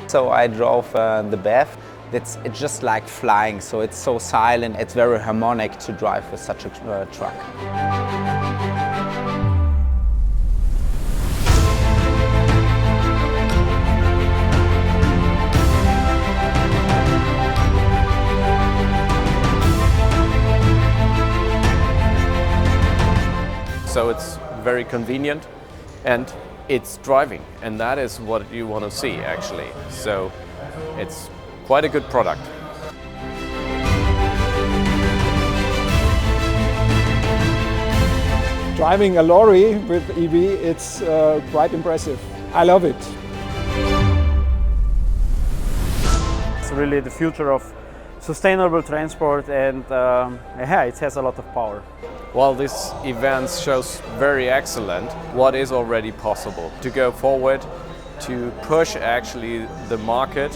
So I drove the BEV. It's just like flying, so it's so silent, it's very harmonic to drive with such a truck. So it's very convenient and it's driving, and that is what you want to see actually. So it's quite a good product. Driving a lorry with EV, it's quite impressive. I love it. It's really the future of sustainable transport, and yeah, it has a lot of power. Well, this event shows very excellent what is already possible to go forward, to push actually the market